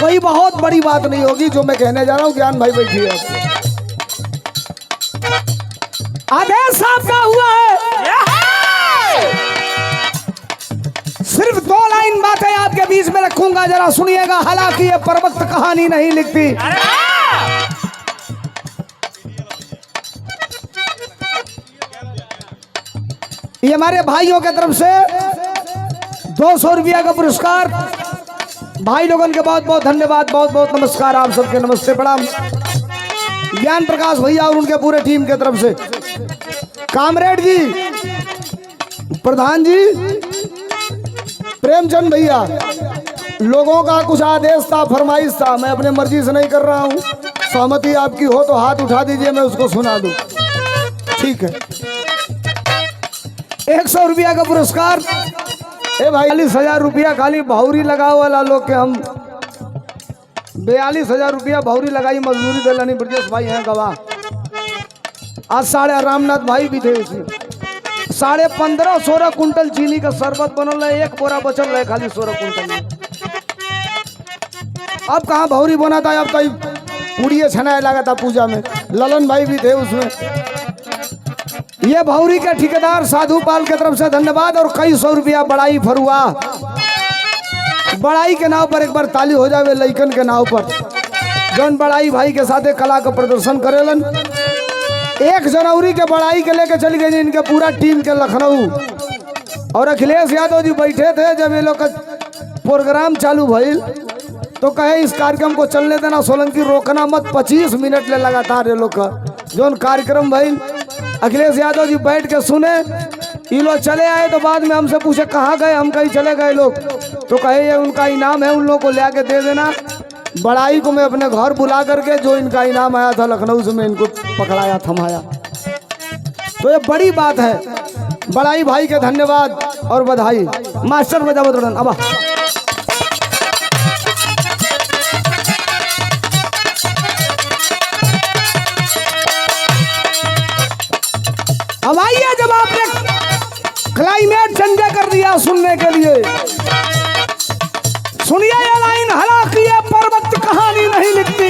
कोई बहुत बड़ी बात नहीं होगी जो मैं कहने जा रहा हूँ। ज्ञान भाई बैठिए। आदेश आपका हुआ है, सिर्फ 2 लाइन बातें आपके बीच में रखूंगा, जरा सुनिएगा। हालांकि ये पर्वत कहानी नहीं लिखती, ये हमारे भाइयों के तरफ से 200 रुपया का पुरस्कार। भाई लोगों के बहुत बहुत धन्यवाद, बहुत बहुत नमस्कार आप सबके, नमस्ते प्रणाम। ज्ञान प्रकाश भैया और उनके पूरे टीम के तरफ से, कामरेड जी, प्रधान जी, प्रेमचंद भैया, लोगों का कुछ आदेश था, फरमाइश था, मैं अपने मर्जी से नहीं कर रहा हूं। सहमति आपकी हो तो हाथ उठा दीजिए, मैं उसको सुना दूं। ठीक है। 100 रुपया का पुरस्कार। ए भाई 42,000 रुपया खाली भावरी लगाओ वाला लोग के, हम 42,000 रुपया भावरी लगाई मजदूरी दिलानी। ब्रजेश भाई हैं गवाह। आज साढ़े रामनाथ भाई भी थे उसमें। 15.5-16 कुंटल चीनी का शरबत बनल है, 1 बोरा बचल है खाली 16 कुंटल में। अब कहाँ भावरी बना था, अब तो पूड़िए छनाए लगा था पूजा में। ललन भाई भी थे उसमें। ये भावरी के ठेकेदार साधु पाल के तरफ से धन्यवाद। और कई 100 रुपया बड़ाई फरुआ, बड़ाई के नाव पर एक बार ताली हो जावे लइकन के नाव पर, जौन बड़ाई भाई के साथ कला का प्रदर्शन करेलन। 1 जनवरी के बड़ाई के लेके चली गई इनके पूरा टीम के लखनऊ। और अखिलेश यादव जी बैठे थे जब ये लोग का प्रोग्राम चालू भइल, तो कहे इस कार्यक्रम को चलने देना, सोलंकी रोकना मत। 25 मिनट ले लगातार ये लोग का जौन कार्यक्रम भइल, अखिलेश यादव जी बैठ के सुने। ये लोग चले आए तो बाद में हमसे पूछे कहाँ गए, हम कहीं चले गए लोग, तो कहे ये उनका इनाम है, उन लोगों को ले आके दे देना। बड़ाई को मैं अपने घर बुला करके जो इनका इनाम आया था लखनऊ से, मैं इनको पकड़ाया, थमाया। तो ये बड़ी बात है। बड़ाई भाई के धन्यवाद और बधाई। मास्टर बजा बदलन अब आइए। जब आपने क्लाइमेट चेंज कर दिया सुनने के लिए, सुनिए ये लाइन। हालांकि ये पर्वत कहानी नहीं लिखती,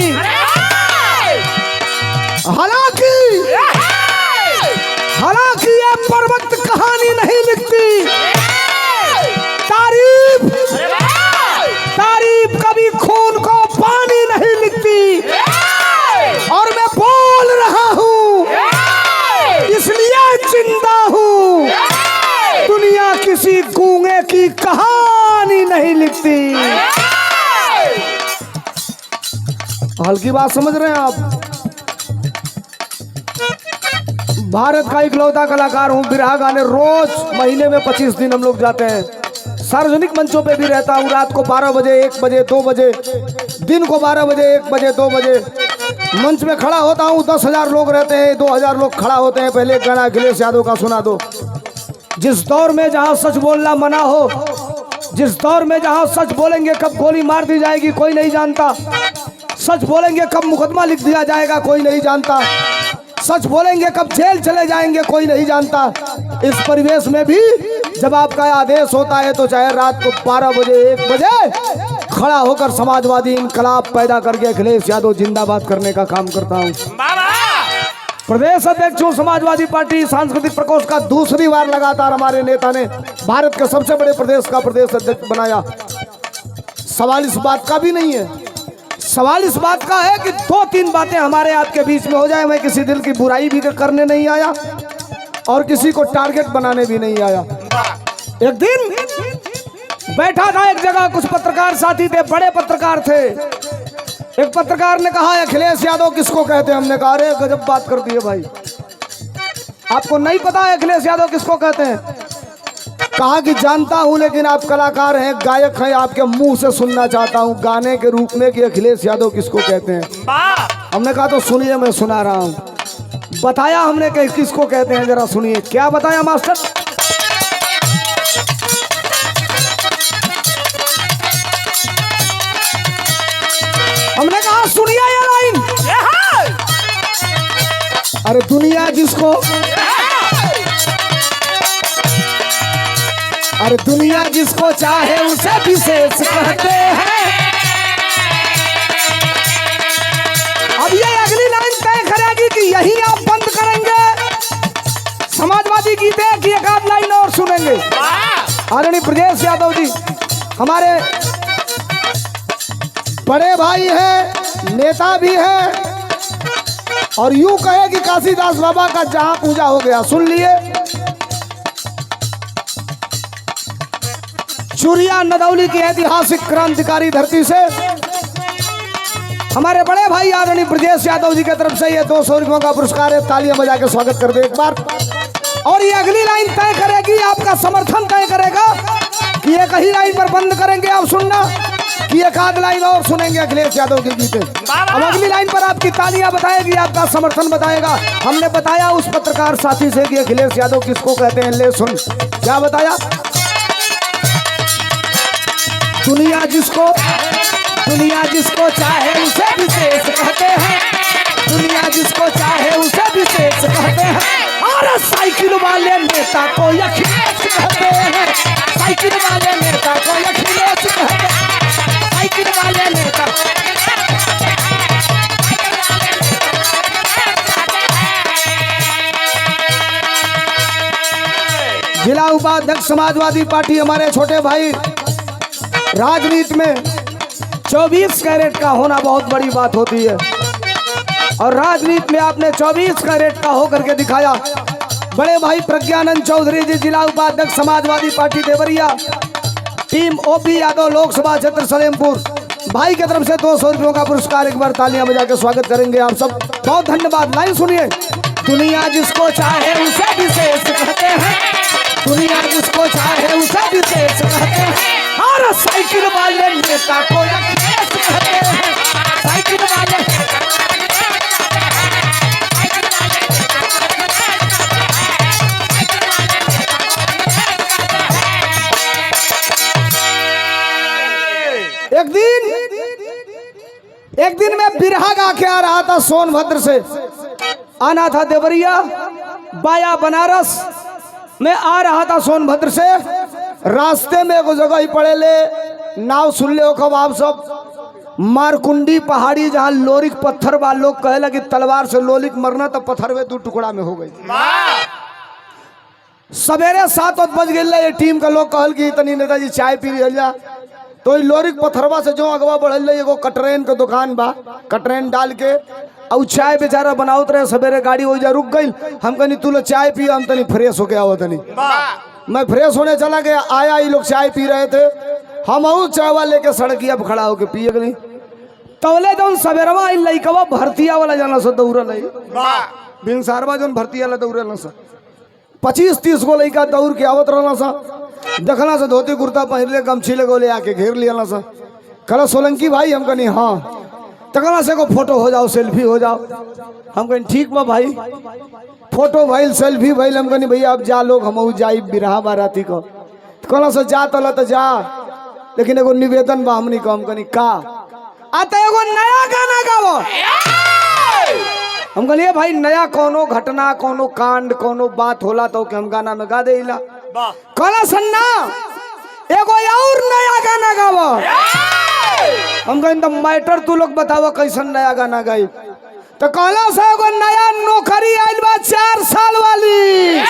हालांकि ये पर्वत कहानी नहीं लिखती। तारीफ कभी खून को पानी नहीं लिखती। और मैं बोल रहा हूँ इसलिए जिंदा हूँ, दुनिया किसी गूंगे की कहानी नहीं लिखती। हल्की बात समझ रहे हैं आप। भारत का इकलौता कलाकार हूँ, बिरहा गाने रोज महीने में 25 दिन हम लोग जाते हैं। सार्वजनिक मंचों पे भी रहता हूँ। रात को 12 बजे, 1 बजे, 2 बजे, दिन को 12 बजे, 1 बजे, 2 बजे मंच में खड़ा होता हूँ। 10,000 लोग रहते हैं, 2,000 लोग खड़ा होते हैं। पहले गाना अखिलेश यादव का सुना दो। जिस दौर में जहाँ सच बोलना मना हो, जिस दौर में जहाँ सच बोलेंगे कब गोली मार दी जाएगी कोई नहीं जानता, सच बोलेंगे कब मुकदमा लिख दिया जाएगा कोई नहीं जानता, सच बोलेंगे कब जेल चले जाएंगे कोई नहीं जानता। इस परिवेश में भी जब आपका आदेश होता है तो चाहे रात को 12 बजे, 1 बजे खड़ा होकर समाजवादी इनकलाब पैदा करके अखिलेश यादव जिंदाबाद करने का काम करता हूँ। प्रदेश अध्यक्ष हूँ समाजवादी पार्टी सांस्कृतिक प्रकोष्ठ का। दूसरी बार लगातार हमारे नेता ने भारत के सबसे बड़े प्रदेश का प्रदेश अध्यक्ष बनाया। सवाल इस बात का भी नहीं है, सवाल इस बात का है कि 2-3 बातें हमारे आपके बीच में हो जाए। मैं किसी दिल की बुराई भी करने नहीं आया और किसी को टारगेट बनाने भी नहीं आया। एक दिन बैठा था एक जगह, कुछ पत्रकार साथी थे, बड़े पत्रकार थे। एक पत्रकार ने कहा अखिलेश यादव किसको कहते हैं? हमने कहा अरे गजब बात कर दी है भाई, आपको नहीं पता है अखिलेश यादव किसको कहते हैं? कहा कि जानता हूं लेकिन आप कलाकार हैं, गायक हैं, आपके मुंह से सुनना चाहता हूं गाने के रूप में कि अखिलेश यादव किसको कहते हैं। हमने कहा तो सुनिए, मैं सुना रहा हूं। बताया हमने कि किसको कहते हैं, जरा सुनिए। क्या बताया मास्टर? हमने कहा सुनिए ये लाइन। अरे दुनिया जिसको, अरे दुनिया जिसको चाहे उसे विशेष कहते हैं। ब्रजेश यादव जी हमारे बड़े भाई हैं, नेता भी हैं, और यूं कहे कि काशीदास बाबा का जहां पूजा हो गया। सुन लिए, चुरिया नदौली की ऐतिहासिक क्रांतिकारी धरती से हमारे बड़े भाई आदरणीय ब्रजेश यादव जी की तरफ से ये 200 रुपयों का पुरस्कार है। तालियां बजा के स्वागत कर दे एक बार। और ये अगली लाइन तय करेगी, आपका समर्थन तय करेगा कि एक ही लाइन पर बंद करेंगे आप सुनना, कि एक आध लाइन और सुनेंगे अखिलेश यादव के गीते। अब अगली लाइन पर आपकी तालियां बताएगी, आपका समर्थन बताएगा। हमने बताया उस पत्रकार साथी से कि अखिलेश यादव किसको कहते हैं, ले सुन क्या बताया। दुनिया जिसको चाहे उसे विशेष कहते हैं, दुनिया जिसको चाहे उसे विशेष कहते हैं, और साइकिल वाले नेता को अखिलेश कहते हैं, साइकिल वाले नेता को अखिलेश कहते हैं, साइकिल वाले नेता। जिला उपाध्यक्ष समाजवादी पार्टी हमारे छोटे भाई, राजनीति में 24 कैरेट का होना बहुत बड़ी बात होती है, और राजनीति में आपने 24 कैरेट का होकर के दिखाया। बड़े भाई प्रज्ञानंद चौधरी जी, जिला उपाध्यक्ष Samajwadi party Deoria, team OP Yadav Lok Sabha क्षेत्र सलेमपुर, भाई की तरफ से 200 रुपयों का पुरस्कार। एक बार तालियां बजा के स्वागत करेंगे आप सब, बहुत धन्यवाद। लाइन सुनिए, दुनिया जिसको चाहे उसे विशेष कहते हैं, दुनिया जिसको चाहे उसे विशेष कहते हैं, और साइकिल वाले नेता को अखिलेश कहते हैं, साइकिल वाले। एक दिन मैं बिरहा गा के आ रहा था, सोनभद्र से आना था देवरिया, बाया बनारस में आ रहा था सोनभद्र से। रास्ते में एगो जगह ही पड़े ले, नाव सुन ले हो कब आप सब, मारकुंडी पहाड़ी, जहाँ लोरिक पत्थर बा। लोग कहे लगे तलवार से लोलिक मरना, तो पत्थर में 2 टुकड़ा में हो गई। सवेरे 7 बज गए, ये टीम का लोग कहल कि इतनी नेताजी चाय पी जा, तो लोरिक पत्थरवा से जो अगवा बढ़ल, एगो कटरेन के दुकान बा, कटरेन डाल के और चाय बेचारा बनावत रहे। सवेरे गाड़ी हो जा रुक गई, हम कहनी तू लोग चाय पिया, हम तनी फ्रेश होके आओ तनी। मैं फ्रेश होने चला गया, आया ये लोग चाय पी रहे थे, हम और चाय लेके सड़किया पर खड़ा होके पिए गई। तवले जो सवेरवा लइकवा भर्तिया वाला जाना सा दौड़ल, बिनसारवा जो भर्तिया वाला दौड़ल सा, 25-30 गो लइका दौड़ के आवत रहना सा। देखना से धोती कुर्ता पहन गमछी ले गोले आके घेर लिया सा। कल सोलंकी भाई, हम कहनी हाँ। तकना से को फोटो हो जाओ, सेल्फी हो जाओ, हम कहनी ठीक बा भाई। फोटो भाई, सेल्फी भाई, हम कहनी भैया अब जा लोग, हम जाई बिरहा बाराती को। कहना से जा तला तो जा, लेकिन एगो निवेदन बा हमनी को। हम कहनी का आता, एगो नया गाना गावो। हम कहलिए भाई नया कोनो घटना, कोनो कांड, कोनो बात होला तो हम गाना में गा देला। कहला सन्ना एगो और नया गाना गावो। हम कहें तो मैटर तू लोग बताओ कैसन नया गाना गाई। तो कहला से एगो नया नौकरी आइल बा 4 साल वाली।